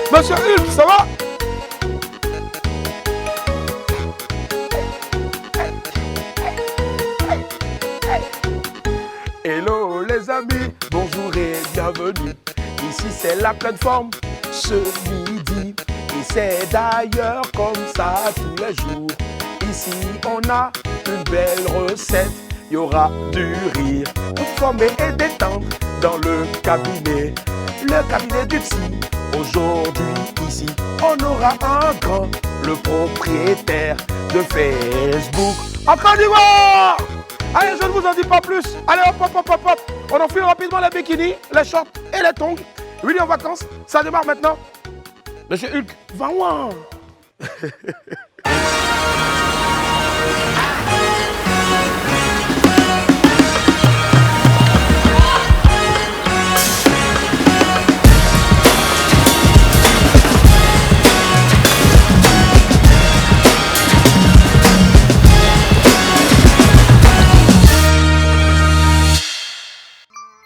Monsieur Hulk, ça va? Hello les amis, bonjour et bienvenue. Ici c'est la plateforme ce midi. Et c'est d'ailleurs comme ça tous les jours. Ici on a une belle recette. Il y aura du rire pour former et détendre dans le cabinet du psy. Aujourd'hui ici on aura un grand, le propriétaire de Facebook en Côte d'Ivoire. Allez, je ne vous en dis pas plus. Allez, hop. On enfile rapidement les bikinis, les shorts et les tongs. Willy en vacances, ça démarre maintenant. Monsieur Hulk, va loin.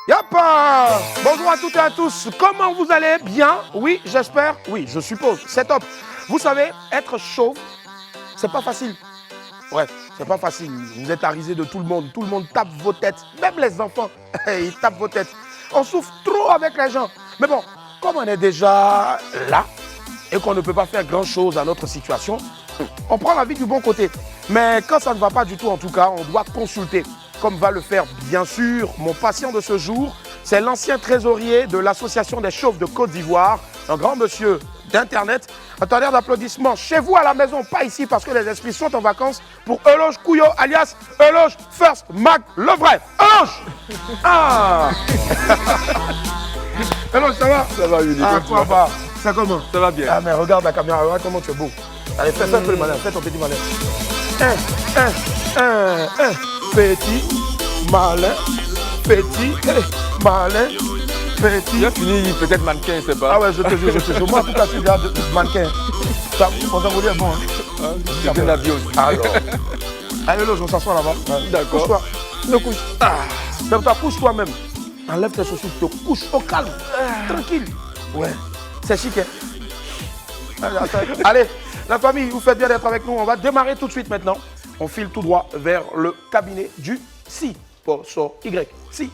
Yapa! Bonjour à toutes et à tous. Comment vous allez? Bien? Oui, j'espère. Oui, je suppose. C'est top. Vous savez, être chauve, c'est pas facile. Ouais, c'est pas facile. Vous êtes arisé de tout le monde. Tout le monde tape vos têtes. Même les enfants, ils tapent vos têtes. On souffre trop avec les gens. Mais bon, comme on est déjà là et qu'on ne peut pas faire grand-chose à notre situation, on prend la vie du bon côté. Mais quand ça ne va pas du tout, en tout cas, on doit consulter. Comme va le faire, bien sûr, mon patient de ce jour, c'est l'ancien trésorier de l'Association des chauves de Côte d'Ivoire, un grand monsieur d'Internet. Attendez d'applaudissements chez vous à la maison, pas ici parce que les esprits sont en vacances, pour Eloge Couillot, alias Eloge First Mac, le vrai. Eloge! Ah! Eloge, ça va? Ça va, Willy. Ah, quoi va? Ça comment? Ça va bien. Ah, mais regarde la caméra, regarde comment tu es beau. Allez, fais un peu le malin, fais ton petit malin. Petit, malin, petit, malin, petit. Tu as fini peut-être mannequin, c'est pas. Ah ouais, je te jure. Moi, en tout cas, je suis déjà mannequin. Ça, on s'en va dire bon. Hein. C'est bien la vie aussi. Alors. Allez, là, on s'assoit là-bas. D'accord. Couche-toi. Ne couche. Fais-toi, couche-toi même. Enlève tes chaussures, te couche au calme. Tranquille. Ouais. C'est chic, hein. Allez, la famille, vous faites bien d'être avec nous. On va démarrer tout de suite maintenant. On file tout droit vers le cabinet du psy. Pour so Y. Si.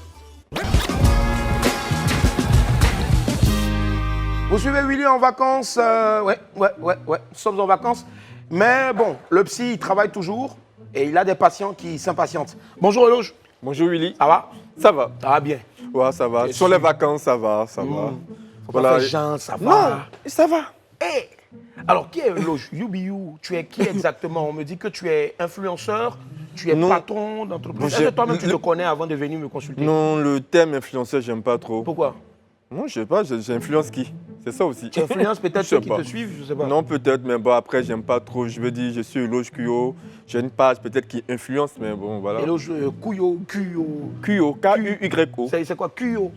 Vous suivez Willy en vacances. Ouais. Nous sommes en vacances. Mais bon, le psy, il travaille toujours. Et il a des patients qui s'impatientent. Bonjour, Eloge. Bonjour, Willy. Ça va? Ça va. Ça va bien. Ouais, ça va. Sur les vacances, ça va. Faut pas faire genre, ça va. Non, ça va. Hey. Alors, qui est Eloge? You, tu es qui exactement? On me dit que tu es influenceur, tu es patron d'entreprise. Est-ce que toi-même tu te connais avant de venir me consulter? Non, le thème influenceur, j'aime pas trop. Pourquoi? Non, je sais pas, j'influence qui? C'est ça aussi. Tu influences peut-être ceux qui te suivent, je sais pas. Non, peut-être, mais bon, après, j'aime pas trop. Je veux dire, je suis Eloge Couillot. J'ai une page peut-être qui influence, mais bon, voilà. Eloge Couillot. Couillot, K-U-Y-O. C'est quoi Couillot?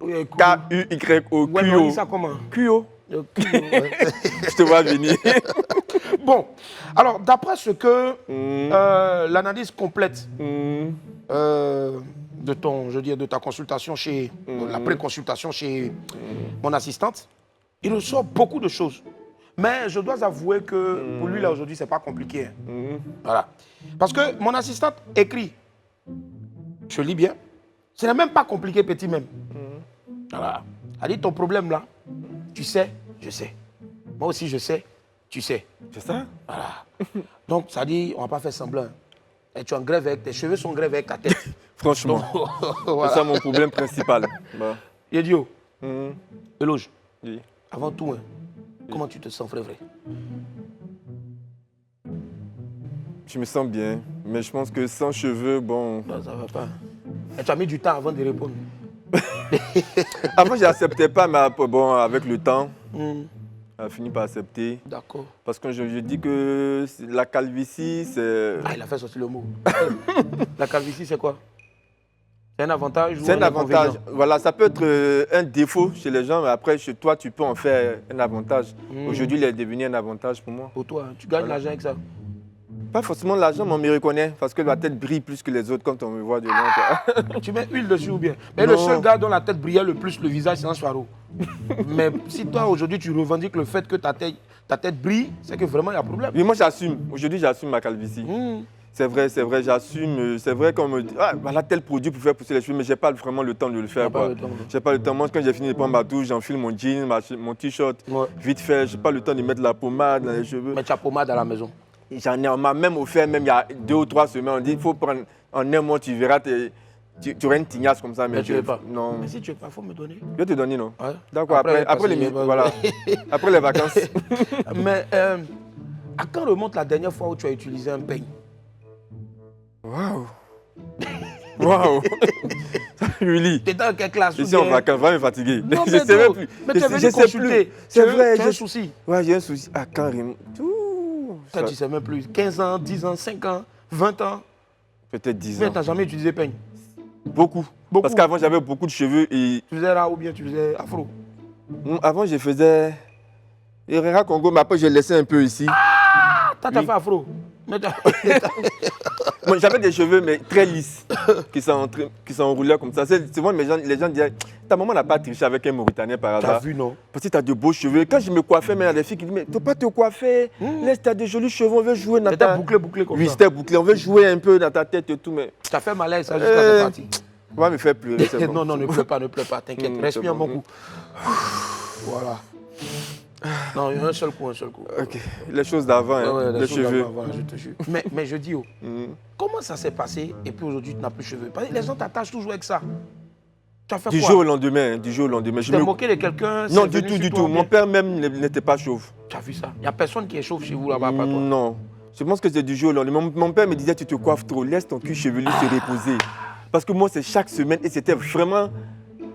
K-U-Y-O, Ouais, mais on dit ça comment? Couillot. Je te vois venir. Bon, alors d'après ce que l'analyse complète de ta consultation chez la pré-consultation chez mon assistante, il ressort beaucoup de choses. Mais je dois avouer que pour lui là aujourd'hui c'est pas compliqué. Hein. Voilà, parce que mon assistante écrit, je lis bien, ce n'est même pas compliqué petit même. Voilà, elle dit ton problème là. Tu sais, je sais. Moi aussi, je sais, tu sais. C'est ça? Voilà. Donc, ça dit, on ne va pas faire semblant. Et tu es en grève avec tes cheveux sont grève avec ta tête. Franchement. Voilà. C'est ça mon problème principal. Bah. Yedio, Eloge, Oui. avant tout, comment tu te sens, frère? Je me sens bien, mais je pense que sans cheveux, bon... Non, ça ne va pas. Et tu as mis du temps avant de répondre. Avant, je n'acceptais pas, mais bon, avec le temps, elle a fini par accepter. D'accord. Parce que je dis que la calvitie, c'est... Ah, il a fait sortir le mot. La calvitie, c'est quoi? C'est un avantage ou c'est un avantage. inconvénient? Voilà, ça peut être un défaut chez les gens, mais après, chez toi, tu peux en faire un avantage. Aujourd'hui, il est devenu un avantage pour moi. Pour toi, tu gagnes l'argent avec ça? Pas forcément l'argent, mais on me reconnaît parce que ma tête brille plus que les autres quand on me voit de loin. Tu mets huile dessus ou bien? Mais le seul gars dont la tête brillait le plus, le visage, c'est un Soaro. Mais si toi, aujourd'hui, tu revendiques le fait que ta tête brille, c'est que vraiment, il y a un problème. Oui, moi, j'assume. Aujourd'hui, j'assume ma calvitie. C'est vrai, j'assume. C'est vrai qu'on me dit, ah, voilà tel produit pour faire pousser les cheveux, mais je n'ai pas vraiment le temps de le faire. Je n'ai pas le temps. Moi, quand j'ai fini de prendre ma douche, j'enfile mon jean, mon t-shirt, vite fait. Je n'ai pas le temps de mettre la pommade dans les cheveux. Mais tu as pommade à la maison? J'en ai, on m'a même offert, même il y a 2 ou 3 semaines, on dit, il faut prendre, en un mois, tu verras, tu auras une tignasse comme ça. Mais tu ne veux pas? Non. Mais si tu ne veux pas, il faut me donner. Je vais te donner, non? Ouais. D'accord, après les vacances. Mais à quand remonte la dernière fois où tu as utilisé un peigne? Waouh! Waouh! Willy! Tu étais dans quelle classe? Je suis en vacances, vraiment fatigué. Non, je ne sais même plus. Mais tu es venu consulter. C'est vrai. Tu as un souci? Ouais, j'ai un souci. Ah, quand tu ne sais même plus. 15 ans, 10 ans, 5 ans, 20 ans? Peut-être 10 ans. Mais tu n'as jamais utilisé peigne? Beaucoup. Parce qu'avant, j'avais beaucoup de cheveux et... Tu faisais rare ou bien tu faisais afro? Avant, je faisais... Rara Congo, mais après, j'ai laissé un peu ici. Ah! T'as fait afro? Bon, j'avais des cheveux, mais très lisses, qui s'enroulaient comme ça. Souvent, les gens disaient, ta maman n'a pas triché avec un Mauritanien par hasard. T'as vu, non? Parce que tu as de beaux cheveux. Quand je me coiffais, il y a des filles qui disent, mais tu ne peux pas te coiffer. Laisse, tu as de jolis cheveux, on veut jouer dans ta... C'était bouclé comme ça? Oui, c'était bouclé. On veut jouer un peu dans ta tête et tout, mais... Tu as fait malaise, ça, jusqu'à cette partie. On va me faire pleurer, c'est bon. Non, ne pleure pas, t'inquiète. Respire beaucoup. Voilà. Non, un seul coup. Ok, les choses d'avant, les cheveux. Voilà, je te jure. Mais je dis, comment ça s'est passé et puis aujourd'hui tu n'as plus de cheveux? Parce que les gens t'attachent toujours avec ça. Tu as fait quoi? Du jour au lendemain. Tu t'es moqué de quelqu'un? Non, du tout. Mon père même n'était pas chauve. Tu as vu ça? Il n'y a personne qui est chauve chez vous là-bas, pas toi? Non. Je pense que c'est du jour au lendemain. Mon père me disait, tu te coiffes trop, laisse ton cuir chevelu se reposer. Parce que moi, c'est chaque semaine et c'était vraiment...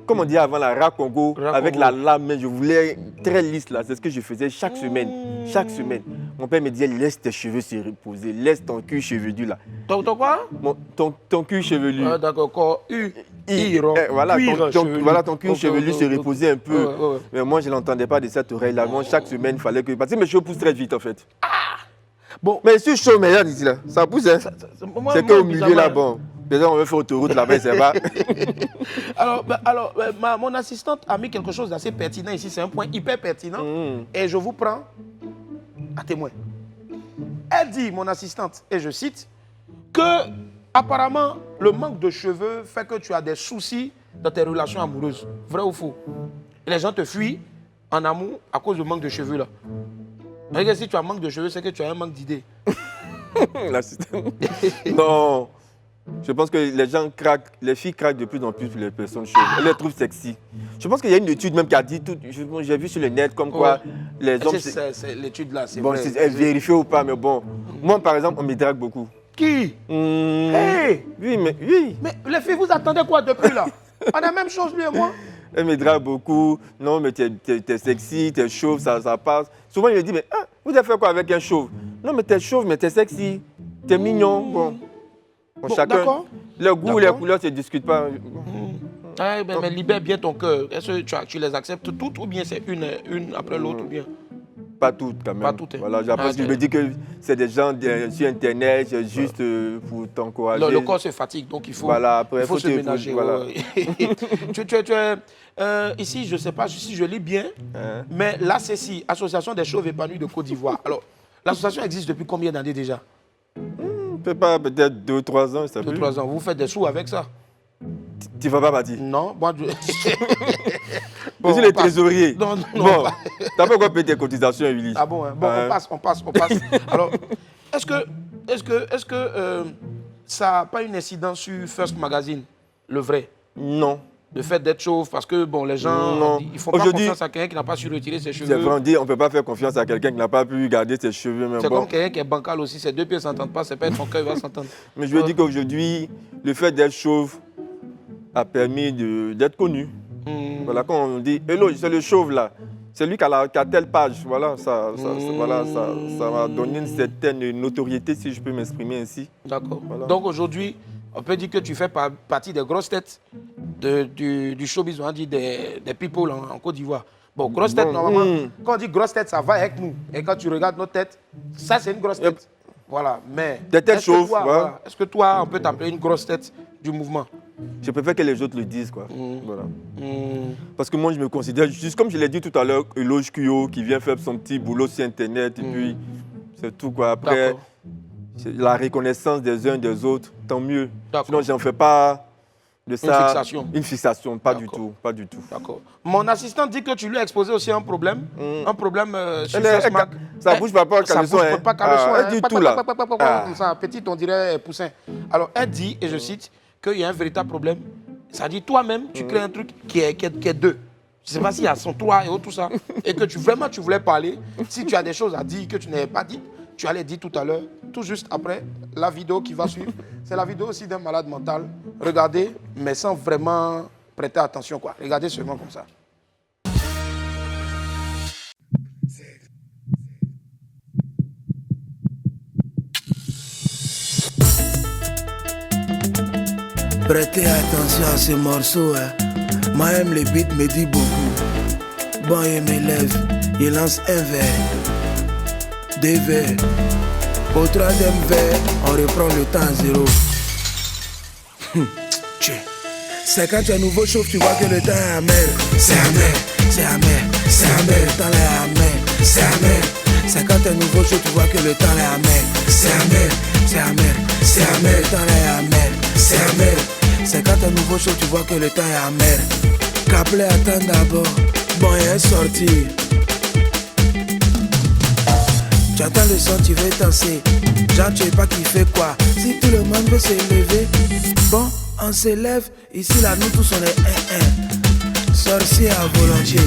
Comme on dit avant la Rara Congo, avec la lame, je voulais très lisse là. C'est ce que je faisais chaque semaine. Chaque semaine. Mon père me disait, laisse tes cheveux se reposer, laisse ton cuir chevelu là. Ton quoi? Ton cuir chevelu. Ah, d'accord, voilà, ton cuir chevelu se reposer un peu. Mais moi, je n'entendais pas de cette oreille-là. Moi, chaque semaine, il fallait que... Parce que mes cheveux poussent très vite en fait. Bon. Mais je suis chaud, mais regarde ici là. Ça pousse, hein. C'est qu'au milieu là, bon. Déjà, on veut faire autoroute là-bas, c'est pas. Alors, mon assistante a mis quelque chose d'assez pertinent ici. C'est un point hyper pertinent. Et je vous prends à témoin. Elle dit, mon assistante, et je cite, que apparemment, le manque de cheveux fait que tu as des soucis dans tes relations amoureuses. Vrai ou faux? Et les gens te fuient en amour à cause du manque de cheveux là. Regarde, si tu as un manque de cheveux, c'est que tu as un manque d'idées. L'assistante. Non. Je pense que les gens craquent, les filles craquent de plus en plus pour les personnes chauves. Elles les trouvent sexy. Je pense qu'il y a une étude même qui a dit, j'ai vu sur le net comme quoi les hommes... C'est l'étude là, c'est bon, vrai. Elle vérifie ou pas, mais bon. Moi, par exemple, on me drague beaucoup. Qui? Hey! Oui, mais oui. Mais les filles, vous attendez quoi depuis là? On a la même chose, lui et moi. Elle me drague beaucoup. Non, mais t'es sexy, t'es chauve, ça passe. Souvent, il me dit, mais vous avez fait quoi avec un chauve? Non, mais t'es chauve, mais t'es sexy. T'es mignon. Bon, chacun, le goût, les couleurs, ça ne discute pas. Mais libère bien ton cœur. Est-ce que tu les acceptes toutes ou bien c'est une après l'autre ou bien? Pas toutes quand même. Pas toutes. Hein. Voilà, parce que je me dis que c'est des gens sur Internet, juste pour t'encourager. Le corps se fatigue, donc il faut, après, il faut se ménager. Voilà. Ici, je ne sais pas si je lis bien, mais l'ACCI, Association des chauves épanouis de Côte d'Ivoire. Alors, l'association existe depuis combien d'années déjà? Peut-être 2-3 ans, ça fait. 2-3 ans. Vous faites des sous avec ça? Tu ne vas pas partir? Non. Moi, je suis le trésorier. Non. Bon, tu n'as pas encore payé tes cotisations, Willy. Ah bon, hein? Bon, on passe. Alors, est-ce que ça n'a pas une incidence sur First Magazine, le vrai? Non. Le fait d'être chauve, parce que bon, les gens ils font pas confiance à quelqu'un qui n'a pas su retirer ses cheveux. C'est vrai, on dit on ne peut pas faire confiance à quelqu'un qui n'a pas pu garder ses cheveux. C'est comme quelqu'un qui est bancal aussi, ses deux pieds ne s'entendent pas, c'est pas être son cœur, il va s'entendre. Mais je veux dire qu'aujourd'hui, le fait d'être chauve a permis d'être connu. Voilà, quand on dit hello, c'est le chauve là, c'est lui qui a telle page. Voilà, ça m'a donné une certaine notoriété, si je peux m'exprimer ainsi. D'accord. Voilà. Donc aujourd'hui, on peut dire que tu fais partie des grosses têtes du showbiz, on dit des people en Côte d'Ivoire. Bon, grosse tête, normalement, quand on dit grosse tête, ça va avec nous. Et quand tu regardes nos têtes, ça c'est une grosse tête. Voilà, mais... Des têtes chauves, est-ce que toi, on peut t'appeler une grosse tête du mouvement? je préfère que les autres le disent, quoi. Voilà. Parce que moi, je me considère, juste comme je l'ai dit tout à l'heure, Eloge Kuyo, qui vient faire son petit boulot sur Internet, et puis c'est tout, quoi. Après, la reconnaissance des uns des autres, tant mieux. Sinon, j'en fais pas de ça une fixation, pas du tout, pas du tout. D'accord. Mon assistant dit que tu lui as exposé aussi un problème sur Facebook. Ça bouge pas caleçon, ça bouge pas caleçon. Elle dit tout là. Comme ça, petite, on dirait poussin. Alors, elle dit, et je cite, qu'il y a un véritable problème. Ça dit, toi-même, tu crées un truc qui est deux. Je ne sais pas s'il y a son toi et tout ça. Et que vraiment, tu voulais parler. Si tu as des choses à dire que tu n'avais pas dit, tu allais dire tout à l'heure, tout juste après la vidéo qui va suivre. C'est la vidéo aussi d'un malade mental. Regardez, mais sans vraiment prêter attention, quoi. Regardez seulement comme ça. Prêtez attention à ce morceau, hein. Moi-même, le beat me dit beaucoup. Bon, il m'élève, il lance un verre, deux verres. Au troisième verre, on reprend le temps à zéro. C'est quand tu es nouveau chauve, tu vois que le temps est amer. C'est amer, c'est amer, c'est amer, le temps est amer, c'est amer. C'est quand tu es nouveau chauve, tu vois que le temps est amer. C'est amer, c'est amer, c'est amer, le temps est amer, c'est amer. C'est quand tu es nouveau chauve, tu vois que le temps est amer. Caplet, attends d'abord, bon, il est sorti. Tu attends le son, tu veux danser. Genre, tu sais pas qui fait quoi. Si tout le monde veut se lever, bon, on se lève. Ici, là, nous tous, on est sorcier à volonté,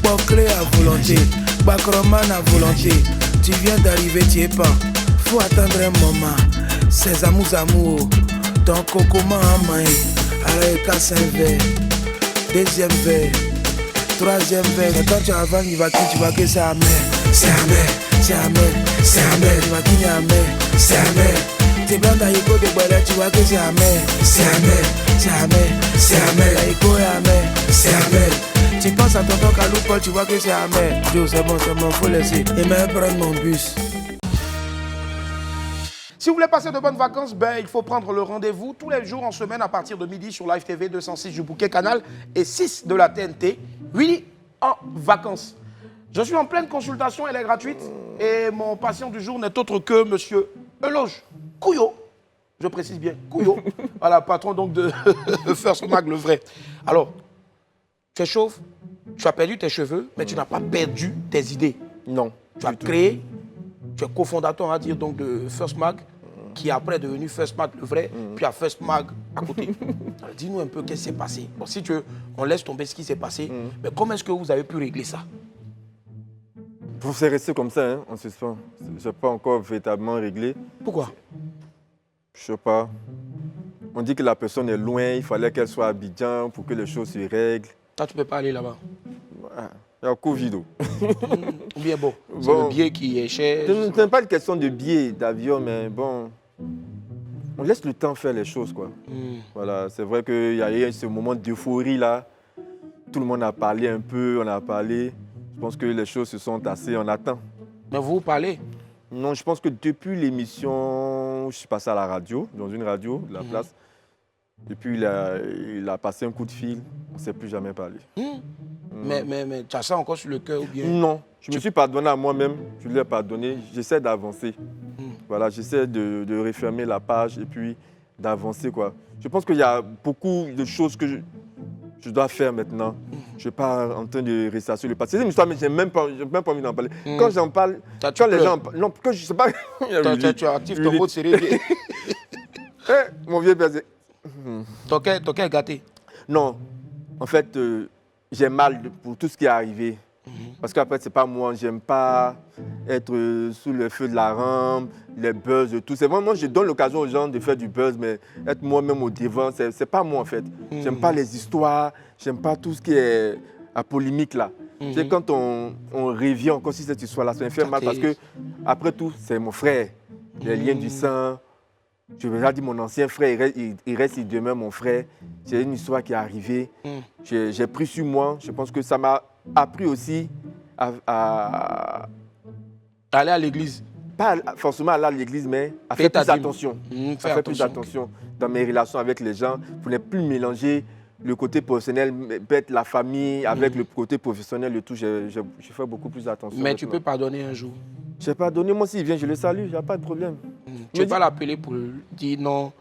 boclé à volonté, bacroman à volonté. Tu viens d'arriver, tu es pas. Faut attendre un moment. C'est amour, ton cocoma en main. Alors, il casse un verre. Deuxième verre. Troisième verre. Et quand tu avances, il va qui, tu vois que c'est amer. C'est amer. C'est amer, c'est amer, tu vois qu'il est amer, c'est amer. T'es blanc d'Aïko de Boilet, tu vois que c'est amer. C'est amer, c'est amer, c'est amer. L'Aïko est amer, c'est amer. Tu penses à tonton Kalou Paul, tu vois que c'est amer. Yo, c'est bon, faut laisser. Et même prendre mon bus. Si vous voulez passer de bonnes vacances, il faut prendre le rendez-vous tous les jours en semaine à partir de midi sur Live TV 206 du Bouquet Canal et 6 de la TNT. Oui, en vacances. Je suis en pleine consultation, elle est gratuite. Et mon patient du jour n'est autre que monsieur Eloge Kuyo. Je précise bien, Kuyo. Voilà, patron donc de First Mag, le vrai. Alors, tu es chauve, tu as perdu tes cheveux, mais tu n'as pas perdu tes idées. Non. Tu as créé, tu es cofondateur, on va dire, donc, de First Mag, qui est après devenu First Mag, le vrai, puis à First Mag à côté. Alors, dis-nous un peu qu'est-ce qui s'est passé. Bon, si tu veux, on laisse tomber ce qui s'est passé, mais comment est-ce que vous avez pu régler ça? C'est resté comme ça, hein, en suspens. Je n'ai pas encore véritablement réglé. Pourquoi? Je sais pas. On dit que la personne est loin, il fallait qu'elle soit à Abidjan pour que les choses se règlent. Toi, tu ne peux pas aller là-bas. Il y a Covid. Ou bien bon, c'est le billet qui est cher. Ce n'est pas une question de billet, d'avion, mais bon, on laisse le temps faire les choses, quoi. Voilà, c'est vrai qu'il y a eu ce moment d'euphorie là. Tout le monde a parlé un peu, on a parlé. Je pense que les choses se sont tassées, on attend. Mais vous parlez? Non, je pense que depuis l'émission, je suis passé à la radio, dans une radio de la place. Et puis il a passé un coup de fil, on ne s'est plus jamais parlé. Mais tu as ça encore sur le cœur ou bien? Non, je me suis pardonné à moi-même, je lui ai pardonné, j'essaie d'avancer. Voilà, j'essaie de refermer la page et puis d'avancer, quoi. Je pense qu'il y a beaucoup de choses que je dois faire maintenant. Je ne suis pas en train de rester sur le passé. C'est une histoire, mais je n'ai même pas envie d'en parler. Quand j'en parle, quand les gens en parlent, non, que je ne sais pas. Tu actives ton mot de série. Mon vieux père, ton cœur est gâté. Non, en fait, j'ai mal pour tout ce qui est arrivé. Parce qu'après, ce n'est pas moi, j'aime pas être sous le feu de la rampe, les buzz, tout. C'est vraiment, je donne l'occasion aux gens de faire du buzz, mais être moi-même au devant, c'est pas moi en fait. J'aime pas les histoires, j'aime pas tout ce qui est à polémique là. Tu sais, quand on revient encore sur cette histoire-là, ça me fait mal parce que, après tout, c'est mon frère. Les liens du sang. Je vais déjà dire mon ancien frère, il demeure mon frère. C'est une histoire qui est arrivée. J'ai pris sur moi. Je pense que ça m'a appris aussi à aller à l'église. pas forcément aller à l'église, mais à Fais faire ta plus dîme. attention. Fais À faire plus attention dans mes relations avec les gens, pour ne plus mélanger le côté professionnel, peut-être la famille, avec le côté professionnel et tout. Je fais beaucoup plus attention. Mais tu maintenant. peux pardonner un jour. Je n'ai pas donné, moi s'il vient, je le salue, il n'y a pas de problème. Tu ne peux pas l'appeler pour dire non,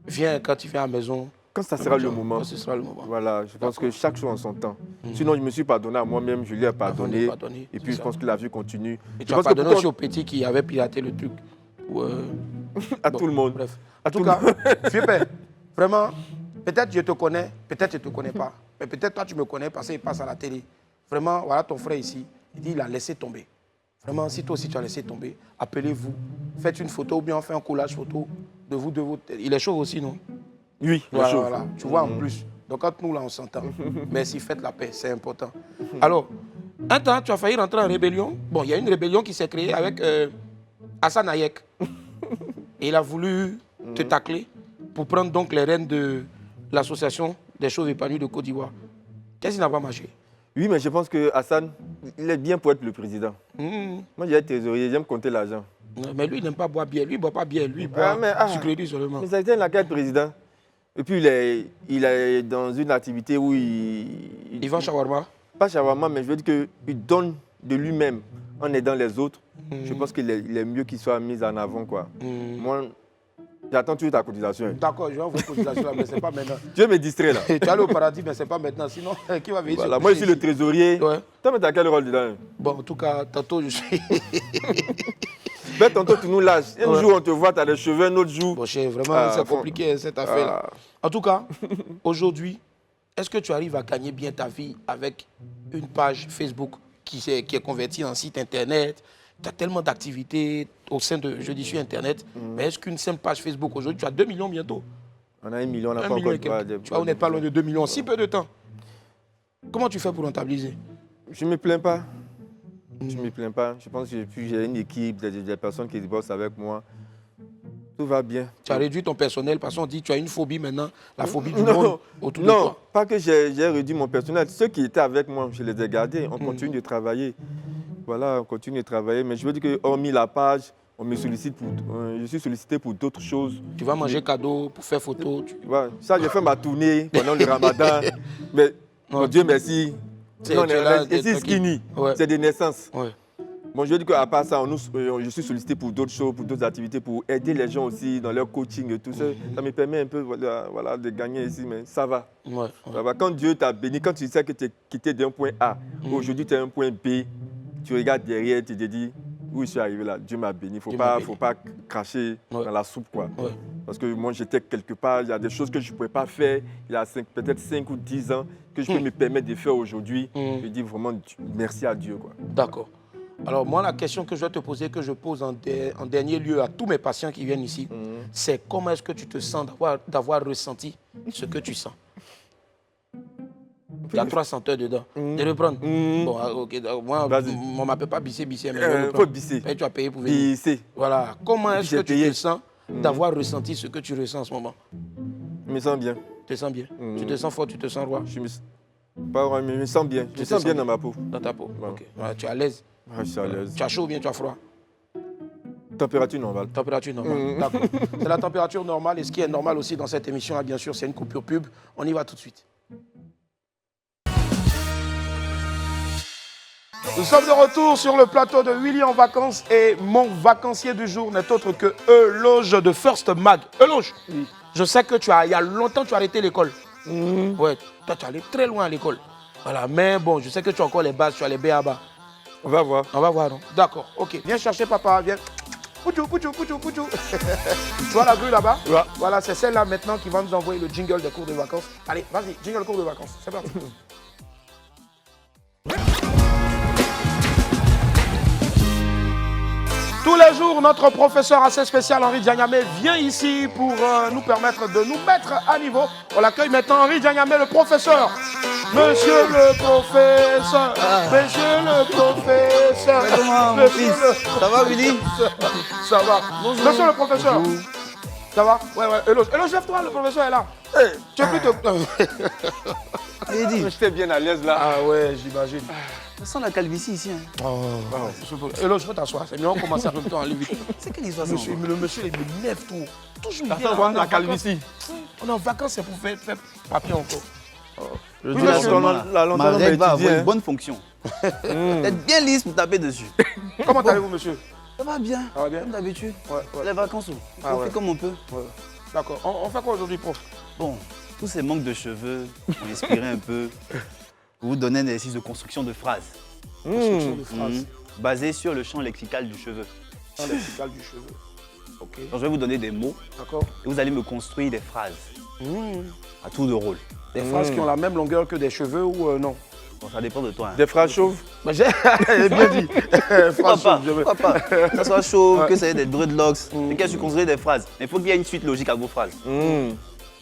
viens quand tu viens à la maison. Quand ça sera le moment. Quand ce sera le moment. Voilà, je pense que chaque chose en son temps. Sinon, je me suis pardonné à moi-même, je lui ai pardonné. Et puis, je pense que la vie continue. Et tu as pardonné aussi au petit qui avait piraté le truc. À tout le monde. Bref. En tout cas, vieux père, vraiment, peut-être je te connais, peut-être je ne te connais pas. Mais peut-être toi, tu me connais parce qu'il passe à la télé. Vraiment, voilà ton frère ici. Il dit il a laissé tomber. Vraiment, si toi aussi tu as laissé tomber, appelez-vous. Faites une photo ou bien on fait un collage photo de vous, de votre... Il est chaud aussi, non? Oui, voilà, voilà. Tu vois en plus. Donc quand nous là, on s'entend. Merci, faites la paix, c'est important. Alors, un temps, tu as failli rentrer en rébellion. Bon, il y a une rébellion qui s'est créée avec Hassan Hayek. Et il a voulu te tacler pour prendre donc les rênes de l'association des chauves épanouies de Côte d'Ivoire. Qu'est-ce qui n'a pas marché? Oui, mais je pense que Hassan, il est bien pour être le président. Moi, j'ai été trésorier, j'aime compter l'argent. Mais lui, il n'aime pas boire bière. Lui, il ne boit pas bière. Lui, il boit sucrerie seulement. Mais ça a été la carte président. Et puis, il est dans une activité où il vend shawarma? Pas shawarma, mais je veux dire qu'il donne de lui-même en aidant les autres. Je pense qu'il est mieux qu'il soit mis en avant, quoi. Moi, j'attends toujours ta cotisation. D'accord, je vais envoyer cotisation là, mais ce n'est pas maintenant. Tu veux me distraire là? Tu es allé au paradis, mais ce n'est pas maintenant. Sinon, qui va venir voilà, moi, je suis le trésorier. Ouais. Toi, mais tu as quel rôle dedans? Bon, en tout cas, tantôt, je suis... Ben, tantôt, tu nous lâches. Un jour, on te voit, tu as les cheveux, un autre jour... Bon, cher, vraiment, c'est compliqué, cette affaire-là. En tout cas, aujourd'hui, est-ce que tu arrives à gagner bien ta vie avec une page Facebook qui est convertie en site Internet? Tu as tellement d'activités au sein de Je dis sur Internet. Mais est-ce qu'une simple page Facebook, aujourd'hui, tu as 2 millions bientôt? On a 1 million, on n'a pas million encore... Tu vois, on n'est pas loin de 2 millions en si peu de temps. Comment tu fais pour rentabiliser? Je ne me plains pas. Je ne me plains pas. Je pense que j'ai une équipe, des personnes qui bossent avec moi. Tout va bien. Tu as réduit ton personnel parce qu'on dit que tu as une phobie maintenant, la phobie du monde autour de toi. Non, pas que j'ai réduit mon personnel. Ceux qui étaient avec moi, je les ai gardés. On continue de travailler. Voilà, on continue de travailler. Mais je veux dire que hormis la page, on me sollicite je suis sollicité pour d'autres choses. Tu vas manger cadeau pour faire photo. Ouais, ça, j'ai fait ma tournée pendant le ramadan. Mais, mon Dieu merci. Non, c'est skinny. Ouais. C'est des naissances. Ouais. Bon, je veux dire qu'à part ça, je suis sollicité pour d'autres choses, pour d'autres activités, pour aider les gens aussi dans leur coaching et tout ça. Ça me permet un peu voilà, de gagner ici, mais ça va. Ouais. Ça va. Quand Dieu t'a béni, quand tu sais que tu es quitté d'un point A, aujourd'hui tu es à un point B, tu regardes derrière, tu te dis, où je suis arrivé là, Dieu m'a béni. Il ne faut pas cracher dans la soupe, quoi. Ouais. Parce que moi, j'étais quelque part, il y a des choses que je ne pouvais pas faire il y a peut-être 5 ou 10 ans, que je peux me permettre de faire aujourd'hui. Je dis vraiment merci à Dieu, quoi. D'accord. Alors moi, la question que je vais te poser, que je pose en dernier lieu à tous mes patients qui viennent ici, c'est comment est-ce que tu te sens d'avoir ressenti ce que tu sens? Il y a 3 senteurs dedans. De reprendre. Bon, ok. Moi, on ne m'appelle pas bisser. Mais il faut bisser. Et tu as payé pour venir. Bisser. Voilà. Comment est-ce que tu te sens d'avoir ressenti ce que tu ressens en ce moment? Je me sens bien. Tu te sens bien? Tu te sens fort, tu te sens roi? Je me sens bien. Je me sens bien dans ma peau. Dans ta peau. Ok. Ouais, tu es à l'aise? Je suis à l'aise. Tu as chaud ou bien tu as froid? Température normale. Température normale, d'accord. C'est la température normale et ce qui est normal aussi dans cette émission-là, bien sûr, c'est une coupure pub. On y va tout de suite. Nous sommes de retour sur le plateau de Willy en vacances et mon vacancier du jour n'est autre que Euloge de First Mag. Euloge, oui. Je sais que il y a longtemps tu as arrêté l'école. Ouais, toi tu es allé très loin à l'école. Voilà, mais bon, je sais que tu as encore les bases, tu as les B.A.B.A. On va voir. On va voir, non? D'accord, ok. Viens chercher papa, viens. Pouchou, pouchou, pouchou, pouchou. Tu vois la grue là-bas? Ouais. Voilà, c'est celle-là maintenant qui va nous envoyer le jingle des cours de vacances. Allez, vas-y, jingle cours de vacances. C'est parti. Tous les jours, notre professeur assez spécial Henri Dianyamé vient ici pour nous permettre de nous mettre à niveau. On l'accueille maintenant, Henri Dianyamé, le professeur. Monsieur le professeur, monsieur le professeur. Comment, mon fils? Ça va, Willy? Ça va. Bonjour. Monsieur le professeur. Bonjour. Ça va? Ouais, ouais. Eloge, lève-toi, le professeur est là. Hey. Tu es plutôt... Il dit. J'étais bien à l'aise là. Ah ouais, j'imagine. Ça sent la calvitie ici. Hein. Et là, je peux t'asseoir. C'est mieux, on commence en même temps à aller vite. C'est quelle histoire ça? Le monsieur, il me lève tout. Toujours Ça il vient, sent quoi, on est la en vacances. calvitie? On est en vacances, c'est pour faire papier encore. Je Oui, dis la monsieur, seulement, la lanterne ma règle va va avoir étudier, une hein. bonne fonction. D'être bien lisse pour taper dessus. Comment allez-vous, monsieur? Ça va bien. Ça va bien? Comme d'habitude. Ouais. Les vacances, on fait comme on peut. Ouais. D'accord. On fait quoi aujourd'hui, prof? Bon, tous ces manques de cheveux ont inspiré un peu. Pour vous donner un exercice de construction de phrases. Construction de phrases. Basé sur le champ lexical du cheveu. Dans le lexical du cheveu. Ok. Donc, je vais vous donner des mots D'accord. et vous allez me construire des phrases à tour de rôle. Des phrases qui ont la même longueur que des cheveux ou non? Bon, ça dépend de toi. Hein. Des phrases chauves. Mais j'ai bien dit. Pourquoi Phrase pas, chauve, je veux. pourquoi pas. Que ça soit chauve, Ouais. que ça ait des dreadlocks, et qu'elle se construise des phrases. Mais il faut qu'il y ait une suite logique à vos phrases. Mmh.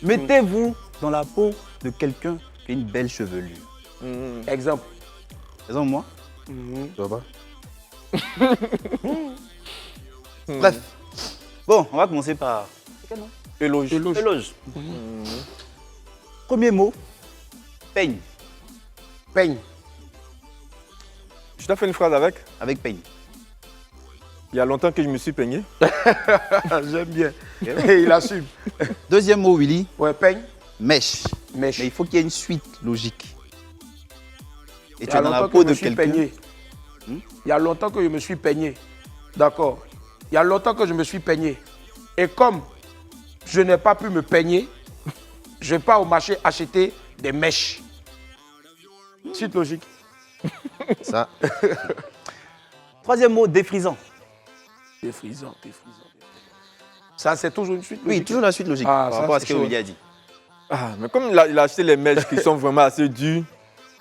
Mettez-vous dans la peau de quelqu'un qui a une belle chevelure. Exemple. Exemple, moi. Mhm. Tu vois pas. Bref. Bon, on va commencer par Éloge. éloge. Premier mot, peigne. Peigne. Je t'ai fait une phrase avec. Avec peigne. Il y a longtemps que je me suis peigné. J'aime bien. Et il assume. Deuxième mot, Willy, Ouais, peigne. mèche. Mèche. Mais il faut qu'il y ait une suite logique. Et Il tu y a es dans la longtemps peau que je de me suis quelqu'un. peigné. Il y a longtemps que je me suis peigné. D'accord. Il y a longtemps que je me suis peigné. Et comme je n'ai pas pu me peigner, je pars au marché acheter des mèches. Suite logique. Ça. Troisième mot, défrisant. Défrisant. Ça, c'est toujours une suite Oui, logique. toujours la suite logique Ah, par ça, rapport à c'est ce que chaud. Willy a dit. Ah, mais comme il a acheté les mèches qui sont vraiment assez dures,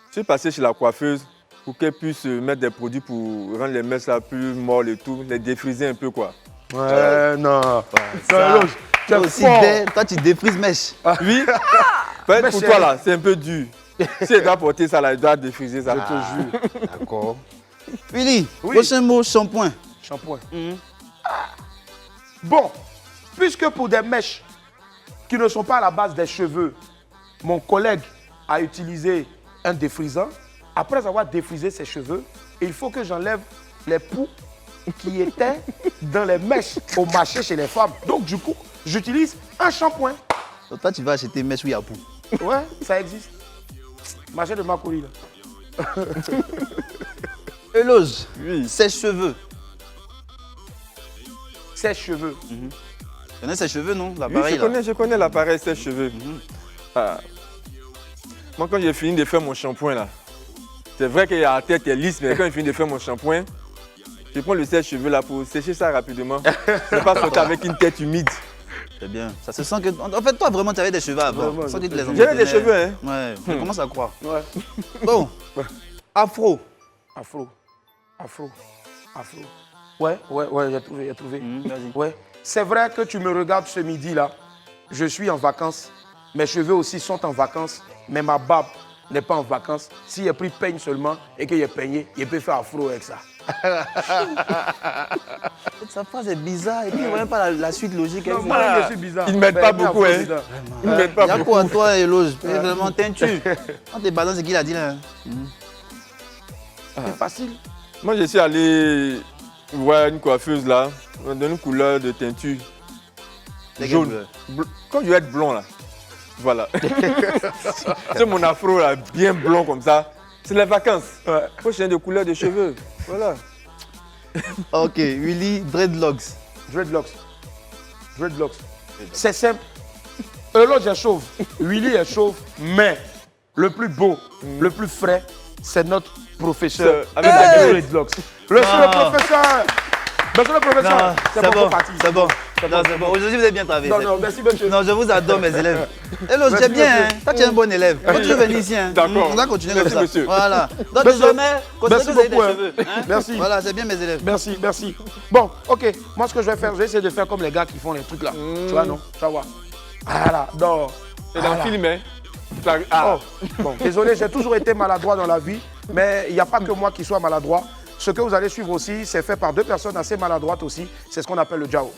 je suis passé chez la coiffeuse pour qu'elle puisse mettre des produits pour rendre les mèches là plus molles et tout, les défriser un peu quoi. Ouais, non. Ça, Non, tu es toi aussi, fort. toi, tu défrises mèche. Oui, peut-être Mais pour c'est- toi là, c'est un peu dur. Si elle doit porter ça là, elle doit défriser ça. Je te jure. D'accord. Willy, Oui. prochain mot, shampoing. Shampoing. Bon, puisque pour des mèches qui ne sont pas à la base des cheveux, mon collègue a utilisé un défrisant. Après avoir défrisé ses cheveux, il faut que j'enlève les poux qui étaient dans les mèches au marché chez les femmes. Donc du coup, j'utilise un shampoing. Donc toi, tu vas acheter mèche ou yapou. Ouais, ça existe. Marché de Makori, là. Éloge. Oui. Ses cheveux. Ses cheveux. Tu connais ses cheveux, non? Oui, L'appareil, là. je connais l'appareil sèche-cheveux. Ah. Moi, quand j'ai fini de faire mon shampoing, là, c'est vrai que la tête est lisse, mais quand j'ai fini de faire mon shampoing, je prends le sèche-cheveux là pour sécher ça rapidement. Ne pas sortir avec une tête humide. C'est bien. Ça se sent que. En fait, toi, vraiment, tu avais des cheveux avant. Vraiment, Sans que tu les J'avais des entretenais. cheveux, hein. Ouais, je commence à croire. Ouais. Bon. Afro. Afro. Ouais, j'ai trouvé. Vas-y. Ouais. C'est vrai que tu me regardes ce midi-là. Je suis en vacances. Mes cheveux aussi sont en vacances. Mais ma barbe n'est pas en vacances. Si j'ai pris peigne seulement et qu'il est peigné, il peut faire afro avec ça. Sa phrase est bizarre et puis il ne voit même pas la suite logique. Non, avec moi, ça. je suis bizarre. Ils ne mettent Mais pas bien beaucoup, afro, hein. bizarre. Ils ne mettent Il pas y a beaucoup. quoi à toi, Éloge? Vraiment teinture. Quand t'es balance, c'est qu'il a dit là. C'est facile. Moi, je suis allé voir une coiffeuse là, on m'a donné une couleur de teinture C'est jaune. quelle Comme je vais être blond là. Voilà. C'est mon afro là, bien blond comme ça. C'est les vacances. Ouais. Faut changer de couleur de cheveux. Voilà. Ok, Willy, dreadlocks. Dreadlocks. C'est simple. L'autre est chauve. Willy est chauve. Mais le plus beau, le plus frais, c'est notre professeur. Avec Hey la Dreadlocks. Le professeur. Monsieur le professeur. Non, C'est c'est bon, bon, parti. c'est bon. Non, c'est bon. Aujourd'hui, vous avez bien travaillé. Non, merci monsieur. Non, je vous adore, mes élèves. Éloge, Merci, c'est bien, hein. monsieur. Toi, tu es un bon élève. Quand tu veux venir ici, hein. D'accord. On va continuer Merci, comme ça. monsieur. Voilà. Donc, Monsieur. désormais, continuez Merci que vous avez des beaucoup, hein. cheveux. hein. Merci. Voilà, c'est bien, mes élèves. Merci. Bon, ok. Moi, ce que je vais faire, je vais essayer de faire comme les gars qui font les trucs là. Tu vois, non? Tu vas voir. Voilà, non. C'est dans le film, hein. Ça- Ah. Oh, bon, désolé, j'ai toujours été maladroit dans la vie, mais il n'y a pas que moi qui sois maladroit. Ce que vous allez suivre aussi, c'est fait par deux personnes assez maladroites aussi. C'est ce qu'on appelle le Jao.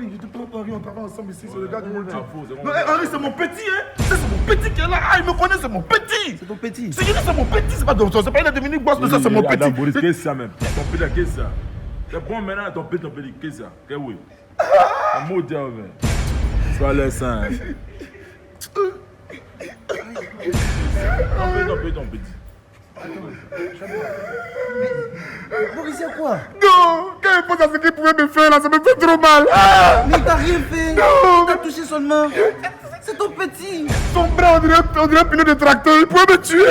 Henri, je te prends Henri, on travaille ensemble ici, c'est le gars du monde. Non, Henri, c'est mon petit, hein. C'est mon petit qui est là. Ah, il me connaît, c'est mon petit. C'est ton petit. C'est mon petit, c'est pas Docteur, c'est pas une Dominique Boss, ça, c'est mon petit. Boris, qu'est-ce que ça même? Ton petit, qu'est-ce que ça? C'est bon maintenant, ton petit, qu'est-ce que ça? Qu'est-ce que oui? Un mot de sois le sang. Ton petit. Boris, c'est quoi? Non, quand il pense à ce qu'il pouvait me faire là, ça me fait trop mal. Ah, Mais t'as rien fait. non, T'as touché seulement. C'est ton petit. son bras, on dirait un pilote de tracteur, il pouvait me tuer.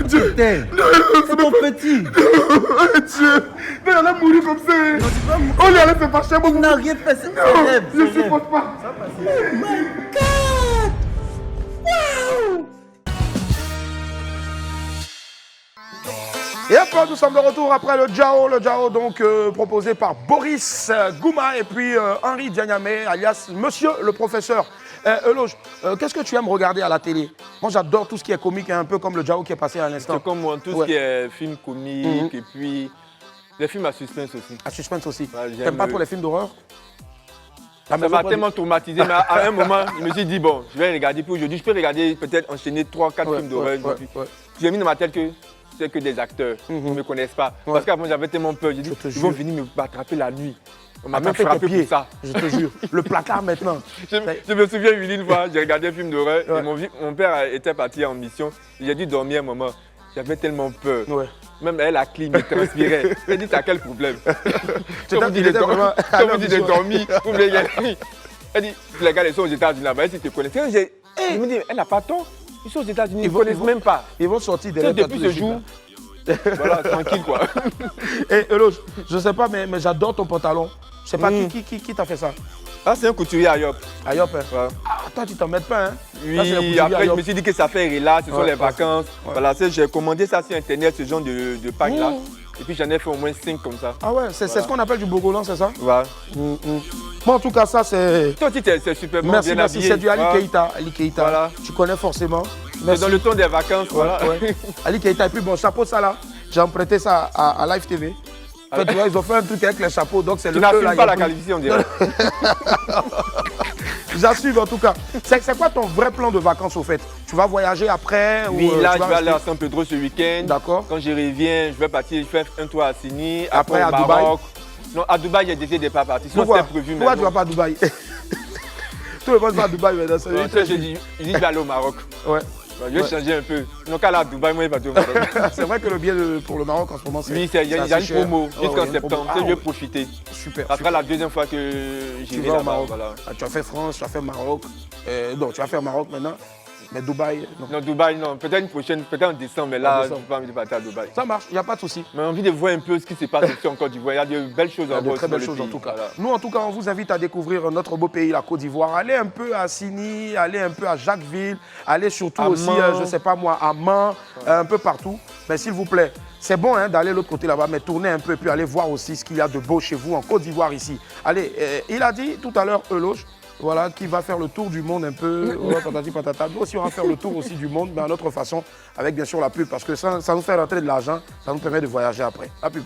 Dieu. C'est ton petit. Dieu. Mais elle a mouru comme ça. On lui allait se fâcher, moi. Il n'a rien fait. C'est Non, rêve. je ne supporte pas. Et après, nous sommes de retour après le Jao donc proposé par Boris Gouma et puis Henri Dianyamé, alias Monsieur le Professeur. Euloge, qu'est-ce que tu aimes regarder à la télé? Moi, j'adore tout ce qui est comique, un peu comme le Jao qui est passé à l'instant. C'est comme moi, tout ce qui est film comique et puis les films à suspense aussi. À suspense aussi. Ouais, T'aimes pas trop les films d'horreur? Ça m'a tellement traumatisé, mais à un moment, je me suis dit, bon, je vais regarder. Puis aujourd'hui, je peux regarder, peut-être enchaîner 3-4 films d'horreur. J'ai mis dans ma tête que c'est que des acteurs qui ne me connaissent pas. Parce qu'avant, j'avais tellement peur. J'ai dit, ils vont venir me attraper la nuit. On m'a même frappé pour ça. Je te jure. Le placard maintenant. Je me souviens une fois, j'ai regardé un film d'horreur et mon père était parti en mission. J'ai dû dormir un moment. J'avais tellement peur. Ouais. Même elle, la clim, elle transpirait. Elle dit, t'as quel problème? Comme vous dites de dormir, vous me regardez. Elle dit, les gars, ils sont aux États-Unis là-bas, elle dit, tu connais. Je me dis, elle n'a pas tort. Ils sont aux États-Unis, ils ne connaissent même pas. Ils vont sortir de depuis ce jour. Voilà, tranquille quoi. Et Euloge, je sais pas, mais j'adore ton pantalon. Je sais pas qui t'a fait ça. Ah, c'est un couturier à Yop. À Yop, hein? Ouais. Ah, toi, tu t'en mets pas, hein? Oui, après, je me suis dit que ça fait relax, ce sont les vacances. Voilà, j'ai commandé ça sur Internet, ce genre de pack-là. Et puis, j'en ai fait au moins 5 comme ça. Ah ouais, c'est ce qu'on appelle du bogolan, c'est ça? Ouais. Bon, en tout cas, ça, c'est... Toi aussi, c'est super bon, Merci, bien merci. habillé. C'est du Ali Keita. Ali Keita. Voilà. Tu connais forcément. C'est dans le temps des vacances, voilà. Ouais. Ali Keita. Et puis, bon, chapeau, ça là, j'ai emprunté ça à Live TV. En fait, tu vois, ils ont fait un truc avec les chapeaux, donc c'est le Tu feu, là, n'assumes pas la qualification, on dirait. J'assume en tout cas. C'est quoi ton vrai plan de vacances au fait? Tu vas voyager après? Oui, ou, là, tu je vais aller à rester... San Pedro ce week-end. D'accord. Quand je reviens, je vais partir faire un tour à Sydney. Après, au à Maroc. Dubaï. Non, à Dubaï, il y a des pas partis. Sinon, Pourquoi? c'était prévu. Pourquoi tu vas pas à Dubaï? Tout le monde va à Dubaï maintenant. Je dis, je vais aller au Maroc. Ouais. Je vais changer un peu. Donc, à Dubaï, moi, je vais partir au Maroc. C'est vrai que le billet pour le Maroc en ce moment, c'est. Oui, il y a une promo jusqu'en septembre. Je vais profiter. Super. Ça sera la deuxième fois que j'irai au là-bas. Maroc. Voilà. Ah, tu as fait France, tu as fait Maroc. Non, tu vas faire Maroc maintenant. Mais Dubaï, non. Non, Dubaï, non. Peut-être une prochaine, peut-être en décembre, mais là, je n'ai pas envie de partir à Dubaï. Ça marche, il n'y a pas de souci. Mais j'ai envie de voir un peu ce qui se passe ici en Côte d'Ivoire. Il y a de belles choses en de très belles choses en tout cas. Voilà. Nous, en tout cas, on vous invite à découvrir notre beau pays, la Côte d'Ivoire. Allez un peu à Sini, allez un peu à Jacquesville, allez surtout à aussi, Man. je ne sais pas moi, à Man, un peu partout. Mais s'il vous plaît, c'est bon hein, d'aller de l'autre côté là-bas, mais tournez un peu et puis allez voir aussi ce qu'il y a de beau chez vous en Côte d'Ivoire ici. Allez, il a dit tout à l'heure, Euloge, voilà, qui va faire le tour du monde un peu. Ouais, patati patata. Nous aussi, on va faire le tour aussi du monde, mais à notre façon, avec bien sûr la pub, parce que ça nous fait rentrer de l'argent, ça nous permet de voyager après. La pub.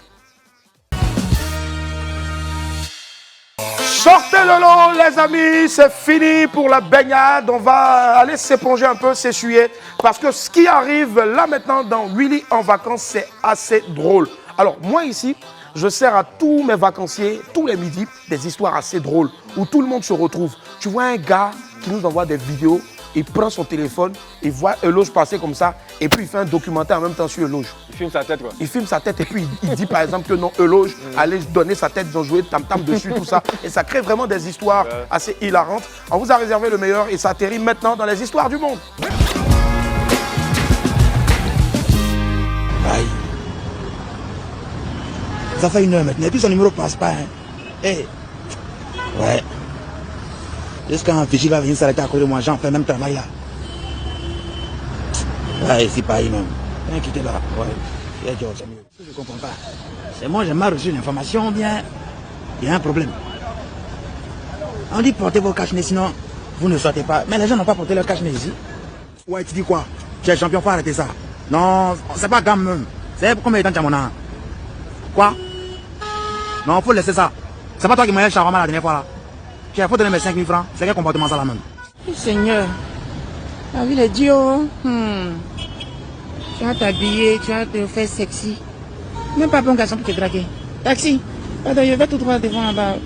Sortez le lot, les amis, c'est fini pour la baignade. On va aller s'éponger un peu, s'essuyer, parce que ce qui arrive là maintenant dans Willy en vacances, c'est assez drôle. Alors, moi ici, je sers à tous mes vacanciers, tous les midis, des histoires assez drôles où tout le monde se retrouve. Tu vois un gars qui nous envoie des vidéos, il prend son téléphone, il voit Euloge passer comme ça, et puis il fait un documentaire en même temps sur Euloge. Il filme sa tête, quoi. Il filme sa tête et puis il dit par exemple que non, Euloge allait donner sa tête, ils ont joué tam-tam dessus, tout ça. Et ça crée vraiment des histoires assez hilarantes. On vous a réservé le meilleur et ça atterrit maintenant dans les histoires du monde. Aïe. Ça fait 1 heure maintenant, et puis son numéro passe pas. Hein. Hey. Ouais. Jusqu'à un vigile va venir s'arrêter à côté de moi, j'en fais le même travail là. Ouais, c'est pareil même. Viens quitter là. Ouais. C'est mieux. Je comprends pas. C'est moi, j'ai mal reçu l'information ou bien il y a un problème. On dit portez vos cache-nez, sinon vous ne sortez pas. Mais les gens n'ont pas porté leur cache-nez ici. Ouais, tu dis quoi? Tu es champion, faut arrêter ça. Non, c'est pas quand même. C'est combien de temps tu as mon an? Quoi? Non, faut laisser ça. C'est pas toi qui m'as dit shawarma la dernière fois là. Il faut donner mes 5 000 francs. C'est quel comportement ça là même? Seigneur, la ville est dure. Tu vas t'habiller, tu vas te faire sexy. Même pas bon garçon pour te draguer. Taxi. Attends, je vais tout droit devant là-bas.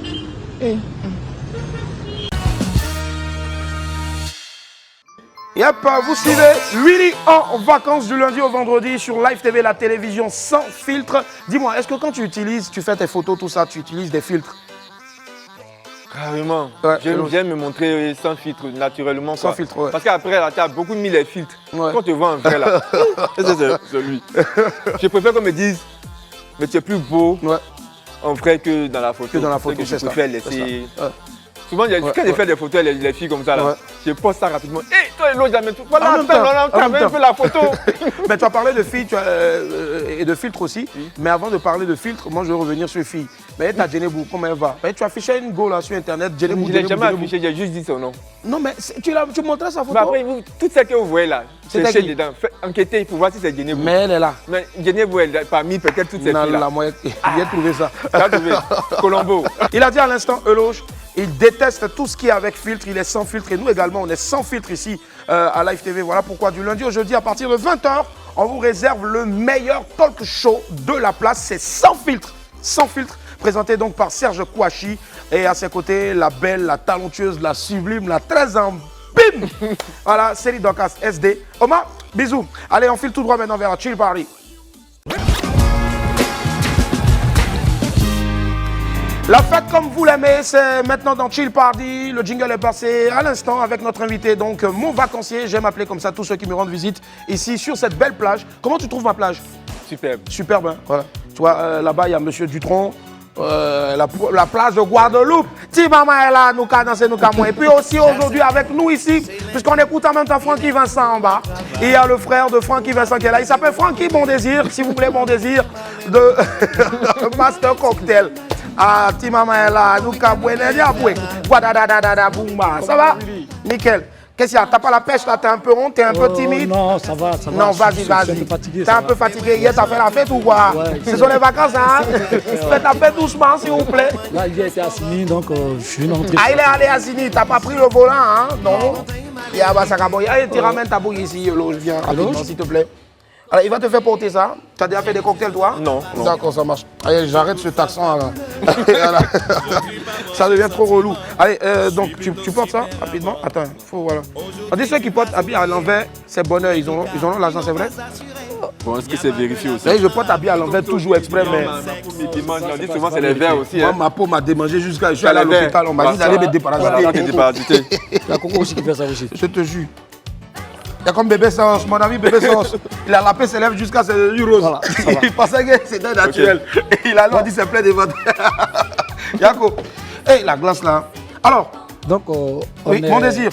Yep, vous suivez Willy en vacances du lundi au vendredi sur Live TV, la télévision sans filtre. Dis-moi, est-ce que quand tu fais tes photos, tout ça, tu utilises des filtres? Carrément. Ouais, J'aime me montrer sans filtre, naturellement. Sans quoi. filtre, ouais. Parce qu'après, là, tu as beaucoup mis les filtres. Ouais. Quand tu vois un vrai, là, c'est lui. Je préfère qu'on me dise, mais tu es plus beau Ouais. en vrai que dans la photo. Que dans la photo, je c'est ça. préfère C'est laisser. ça. Ouais. Souvent, quand j'ai fait des photos, les filles comme ça, là, Ouais. je poste ça rapidement. Hé, toi, l'autre, jamais tout. Voilà, En même temps, tu en même un peu la photo. Mais tu as parlé de filles et de filtres aussi. Oui. Mais avant de parler de filtres, moi je vais revenir sur filles. Mais tu as Djenebou, comment elle va? Mais tu affichais une go là sur internet. Djenebou, Je ne l'ai jamais affiché, j'ai juste dit son nom. Non, mais tu montrais sa photo. Mais après, tout ce que vous voyez là, C'était cherchez qui? dedans. Enquêtez pour voir si c'est Djenebou. Mais elle est là. Mais Djenebou, elle est parmi peut-être toutes ces Non, filles-là. là, moi, j'ai trouvé ça. Tu as trouvé Colombo. Il a dit à l'instant, Eloge, il déteste tout ce qui est avec filtre, il est sans filtre. Et nous également, on est sans filtre ici à Live TV. Voilà pourquoi du lundi au jeudi, à partir de 20h, on vous réserve le meilleur talk show de la place. C'est sans filtre. Sans filtre. Présenté donc par Serge Kouachi. Et à ses côtés, la belle, la talentueuse, la sublime, la très en bim. Voilà, Céline Docas, SD. Omar, bisous. Allez, on file tout droit maintenant vers Chill Party. La fête comme vous l'aimez, c'est maintenant dans Chill Party. Le jingle est passé à l'instant avec notre invité, donc mon vacancier. J'aime appeler comme ça tous ceux qui me rendent visite ici sur cette belle plage. Comment tu trouves ma plage? Superbe. Superbe, hein? Voilà. Tu vois, là-bas, il y a Monsieur Dutronc. La plage de Guadeloupe. Ti maman est là, nous qu'à danser, nous qu'à moi. Et puis aussi aujourd'hui avec nous ici, puisqu'on écoute en même temps Francky Vincent en bas. Il y a le frère de Francky Vincent qui est là. Il s'appelle Francky Bon Désir, si vous voulez Bon Désir, de Master Cocktail. Ah, ti maman est là, nous qu'à boire, ça va? Nickel. Qu'est-ce qu'il y a? T'as pas la pêche là? T'es un peu rond? T'es un peu timide? Non, ça va, ça va. Non, vas-y, Je suis vas-y. un peu fatigué. T'es un peu fatigué. Hier, t'as fait la fête ou quoi? Ouais, ce sont les vacances, hein? Faites la fête doucement, s'il vous plaît. Là, hier, c'est assigné, donc je suis rentré. Ah, il est allé à Zini. T'as pas pris le volant, hein? Non. Il y a Basakaboy. Allez, tu ramènes ta bouille ici, je viens rapidement, s'il te plaît. Alors, il va te faire porter ça. Tu as déjà fait des cocktails, toi? Non. D'accord, ça marche. Allez, j'arrête ce taxant là. Voilà. Ça devient trop relou. Allez, donc, tu portes ça rapidement. Attends, faut, voilà. On dit ceux qui portent habillés à l'envers, c'est bonheur. Ils ont l'argent, c'est vrai? Bon, est-ce que c'est vérifié aussi? Là, je porte habillé à l'envers toujours exprès, mais. On dit souvent c'est les verts aussi. Moi, Hein. ma peau m'a démangé jusqu'à. Je suis allé à l'hôpital, on m'a dit d'aller me déparasiter. Il y a Coco aussi qui fait ça aussi. Je te jure. Il y a comme bébé Sens, mon ami bébé Sens. Il a lapé ses lèvres jusqu'à ses yeux roses. Voilà, ça va. Il pensait que c'était naturel. Et il a dit c'est plein de ventre. Yako. Hey, la glace là. Alors, Donc, oui, mon désir.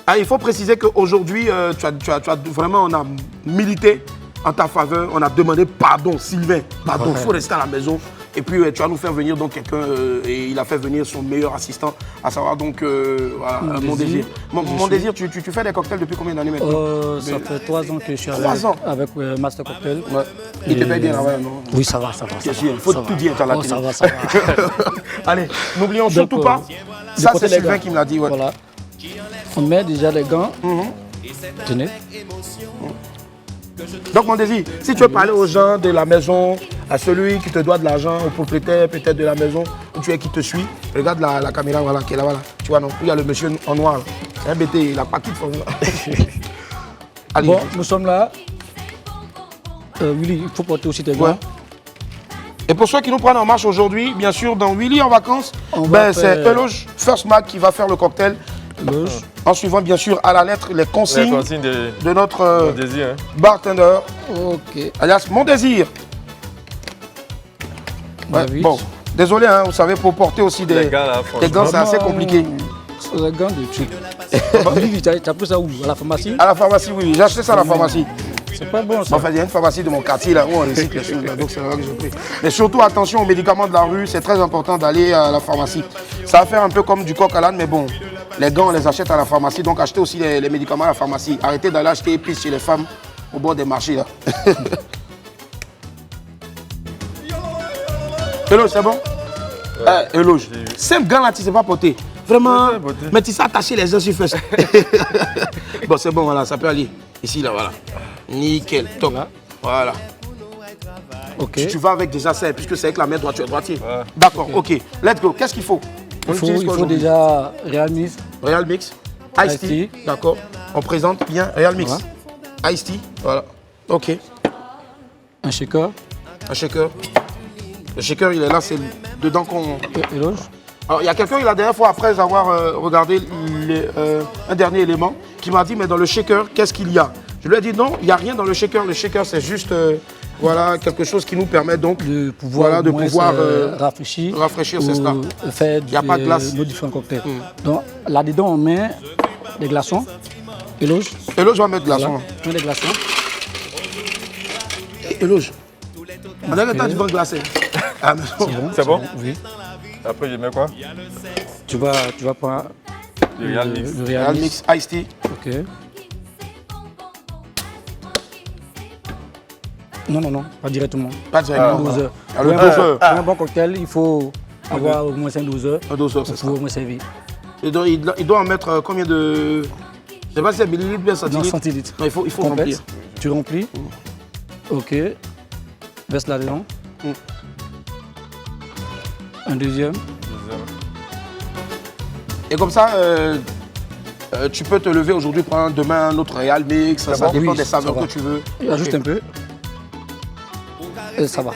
Ah, il faut préciser qu'aujourd'hui, tu as vraiment, on a milité en ta faveur. On a demandé pardon, Sylvain. Pardon, il faut rester à la maison. Et puis, tu vas nous faire venir donc quelqu'un, et il a fait venir son meilleur assistant, à savoir donc, voilà, mon désir. Mon désir, tu fais des cocktails depuis combien d'années maintenant? ça fait 3 ans que je suis 3 ans. avec Master Cocktail. Ouais. Il te paye bien là-bas, non? Oui, ça va, ça va. Bien sûr, il faut tout dire à la Oh, télé. ça va, ça va. Allez, n'oublions Donc, surtout pas, du ça côté c'est des Sylvain gants. qui me l'a dit. Ouais. Voilà. On met déjà les gants. Tenez. Donc mon désir, si tu veux parler aux gens de la maison, à celui qui te doit de l'argent, au propriétaire peut-être de la maison, où tu es qui te suit, regarde la caméra voilà, qui est là, voilà. Tu vois non, il y a le monsieur en noir, là. C'est un bêté, il a pas quitté. Allez. Bon, nous sommes là. Willy, il faut porter aussi tes gants. Ouais. Et pour ceux qui nous prennent en marche aujourd'hui, bien sûr, dans Willy en vacances, On va c'est faire- Eloge First Mac qui va faire le cocktail. En suivant bien sûr à la lettre les consignes de notre désir. Hein. bartender, Ok. alias Mon Désir. Ouais, vite. bon, désolé, hein, vous savez, pour porter aussi des Les gars, là, gants, c'est assez Vraiment, compliqué. C'est les gants de truc. Willy, tu as pris ça où? À la pharmacie? À la pharmacie, oui, j'ai acheté ça à la pharmacie. C'est pas bon ça. Enfin, il y a une pharmacie de mon quartier là où on recycle les choses, là, donc c'est là que j'ai pris. Mais surtout, attention aux médicaments de la rue, c'est très important d'aller à la pharmacie. Ça va faire un peu comme du coq à l'âne, mais bon, les gants, on les achète à la pharmacie, donc achetez aussi les médicaments à la pharmacie. Arrêtez d'aller acheter épices chez les femmes au bord des marchés là. Hello, c'est bon? Éloge. Simple gant là, tu sais pas porter. Vraiment. Mais tu sais attacher les uns sur face. Bon, c'est bon, voilà, ça peut aller. Ici, là, voilà. Nickel, top. Voilà. Ok. Tu vas avec déjà ça, puisque c'est avec la main droite, tu es droitier. D'accord, ok. Let's go. Qu'est-ce qu'il faut? Il faut déjà Real Mix. Real Mix. Ice Tea. D'accord. On présente bien Real Mix. Ice Tea. Voilà. Ok. Un shaker. Un shaker. Le shaker, il est là, c'est dedans qu'on... Éloge. Alors, il y a quelqu'un, la dernière fois, après avoir regardé un dernier élément, qui m'a dit, mais dans le shaker, qu'est-ce qu'il y a? Je lui ai dit, non, il n'y a rien dans le shaker. Le shaker, c'est juste voilà, quelque chose qui nous permet donc de pouvoir, rafraîchir ces stars. Faire il n'y a pas de glace. Nos différents cocktails. Donc, là-dedans, on met des glaçons. Éloge. Éloge va mettre des glaçons. Voilà. Je mets des glaçons. Éloge. On a le temps du vent glacé. Ah, c'est bon? Oui. Après, je mets quoi? Tu vas prendre le Real Mix. Le Real Mix Ice Tea. Ok. Non, pas directement. Pas directement. 12 heures. Pour un bon cocktail, il faut avoir au moins 12 heures. 12 heures, c'est ça. Pour au moins servir. Il doit en mettre combien de... Je ne sais pas si c'est millilitres ou bien centilitres. Non, centilitres. Non, il faut remplir. Tu remplis. Ok. Verse là-dedans. Un deuxième. Et comme ça, tu peux te lever aujourd'hui, prendre demain un autre Real Mix. Ça dépend des saveurs que tu veux. Ajoute un peu. Et ça va.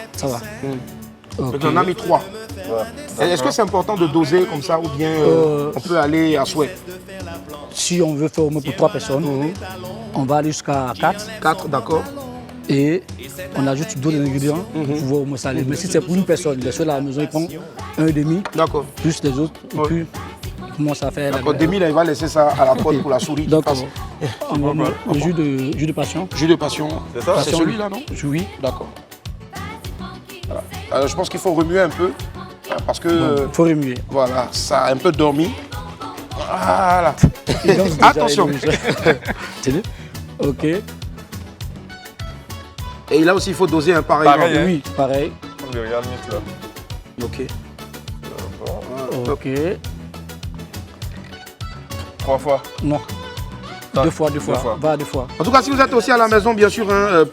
Okay. On a mis 3. Ouais. Est-ce que c'est important de doser comme ça ou bien on peut aller à souhait? Si on veut faire au moins pour 3 personnes, on va aller jusqu'à 4. 4, d'accord. Et on ajoute d'autres ingrédients pour pouvoir au moins saler. Mais si c'est pour une personne, les ceux à la maison, ils prennent 1,5. D'accord. Plus les autres. Et puis, ils commencent à faire... D'accord, demi, là, il va laisser ça à la poêle pour la souris. Donc, on va mettre le jus de passion. Jus de passion. C'est ça? C'est celui-là, non? Oui. D'accord. Voilà. Je pense qu'il faut remuer un peu. Parce que... Il faut remuer. Voilà, ça a un peu dormi. Voilà. Attention. Ok. Et là aussi, il faut doser un pareil. Oui, pareil. Comme le Real Mix là. Ok. Ok. 3 fois. Non. 2 fois. Va 2 fois. En tout cas, si vous êtes aussi à la maison, bien sûr,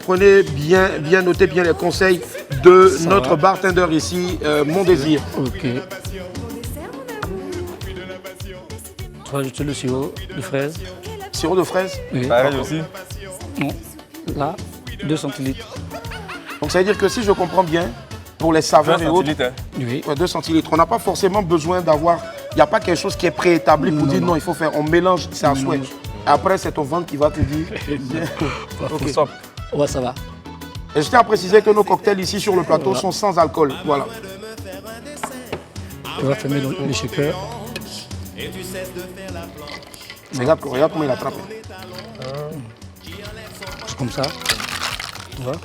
prenez bien, notez bien les conseils de notre bartender ici, Mon Désir. Ok. Tu vas ajouter le sirop de fraise. Sirop de fraise? Oui. Pareil aussi? Non. Là, 2 centilitres. Donc ça veut dire que si je comprends bien, pour les saveurs et autres, oui. 2 centilitres, on n'a pas forcément besoin d'avoir, il n'y a pas quelque chose qui est préétabli pour dire non, il faut faire, on mélange, c'est à souhait. Après, c'est ton ventre qui va te dire. Okay. Ouais, ça va. Et je tiens à préciser que nos cocktails ici sur le plateau sont sans alcool. Voilà. On va fermer le shaker. Regarde comment il attrape. C'est comme ça. Voilà.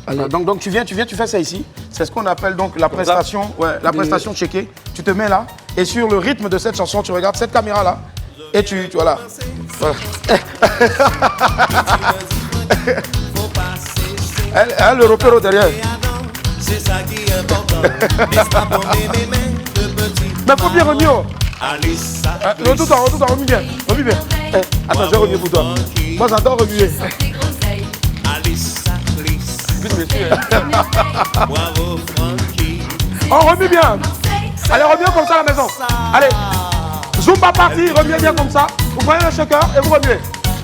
Allez. Donc tu viens, tu fais ça ici. C'est ce qu'on appelle donc la prestation, prestation checkée. Tu te mets là et sur le rythme de cette chanson, tu regardes cette caméra là et tu voilà. Elle le repère au derrière. C'est ça qui est important. Mais faut bien remuer. Tout en remue bien. Remue bien. Attends, je vais remuer pour toi. Moi j'adore remuer. On remue bien. Allez, remuez comme ça à la maison. Allez. Zumba parti, remuez bien comme ça. Vous prenez le shaker et vous remuez.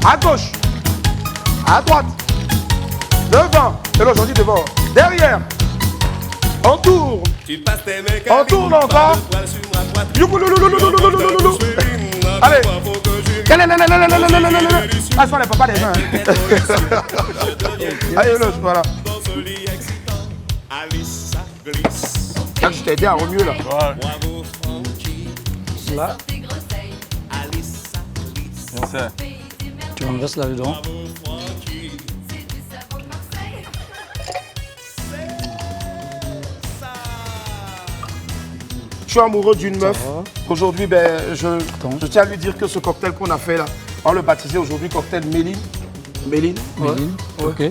À gauche. À droite. Devant. Et là, aujourd'hui devant. Derrière. On tourne. On tourne encore. Allez. Ah, ça, les papas des mains. Allez, l'autre, voilà. Ah, je t'ai aidé à remuer là. Là. Tu renverses là-dedans. Je suis amoureux d'une meuf. Aujourd'hui, ben, je tiens à lui dire que ce cocktail qu'on a fait là, on le baptisé aujourd'hui cocktail Méline. Méline. Ok.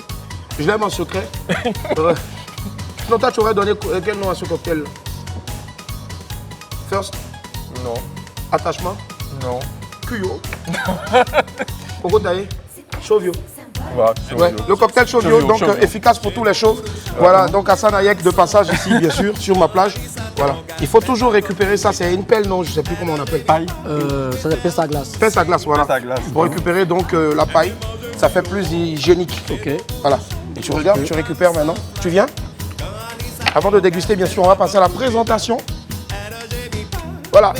Je l'aime en secret. Non, toi, tu aurais donné quel nom à ce cocktail? First? Non. Attachement? Non. Cuyo? Coco taillé? Chauvio? Ouais, Ouais, le cocktail Chauvio, donc efficace pour tous les chauves. Voilà, donc Hassan Hayek de passage ici, bien sûr, sur ma plage. Voilà. Il faut toujours récupérer ça, c'est une pelle, non, je ne sais plus comment on appelle. Paille. Ça s'appelle peste à glace. Peste à glace, voilà. Peste à glace. Pour récupérer donc la paille, ça fait plus hygiénique. Ok. Voilà. Et tu regardes, tu récupères maintenant. Tu viens? Avant de déguster, bien sûr, on va passer à la présentation. Voilà.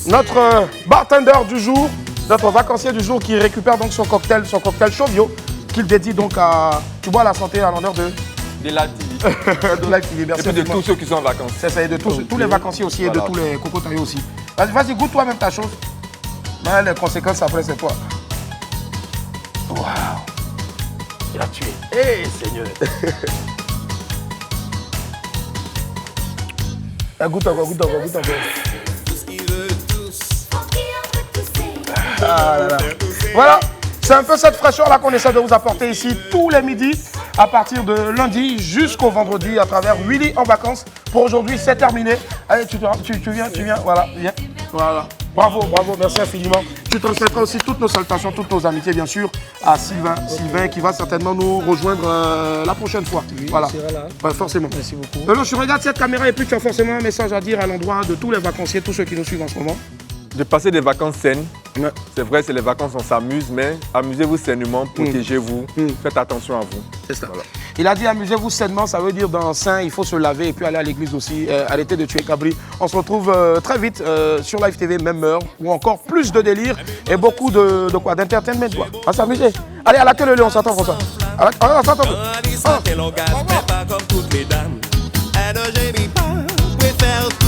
Notre bartender du jour, notre vacancier du jour qui récupère donc son cocktail Chauvio, qu'il dédie donc à... Tu bois à la santé à l'honneur de... De la TV. de la TV, merci. Et puis de tous ceux qui sont en vacances. C'est ça, et de tous les vacanciers aussi et de tous les cocotaillots aussi. Vas-y, goûte toi-même ta chose. Mais les conséquences après, c'est toi. Waouh. Il a tué. Eh, Seigneur. Goûte encore, goûte encore, goûte encore. Ah là là. Voilà, c'est un peu cette fraîcheur-là qu'on essaie de vous apporter ici tous les midis, à partir de lundi jusqu'au vendredi, à travers Willy en vacances. Pour aujourd'hui, c'est terminé. Allez, tu viens, voilà, viens. Voilà. Bravo, bravo, merci infiniment. Tu transmettras aussi toutes nos salutations, toutes nos amitiés, bien sûr, à Sylvain qui va certainement nous rejoindre la prochaine fois. Oui, voilà. il sera là. Ouais, forcément. Merci beaucoup. Alors, je regarde cette caméra et puis tu as forcément un message à dire à l'endroit de tous les vacanciers, tous ceux qui nous suivent en ce moment. De passer des vacances saines. Ouais. C'est vrai, c'est les vacances, on s'amuse, mais amusez-vous sainement, protégez-vous, faites attention à vous. C'est ça. Voilà. Il a dit amusez-vous sainement, ça veut dire dans sain, il faut se laver et puis aller à l'église aussi, arrêter de tuer Cabri. On se retrouve très vite sur Live TV, même heure, ou encore plus de délire et beaucoup de quoi, d'entertainment quoi. On va s'amuser. Allez, à la queue le lion, on s'attend François. On s'attend. Pas comme toutes les dames. Elle ne gémit pas, préfère tout.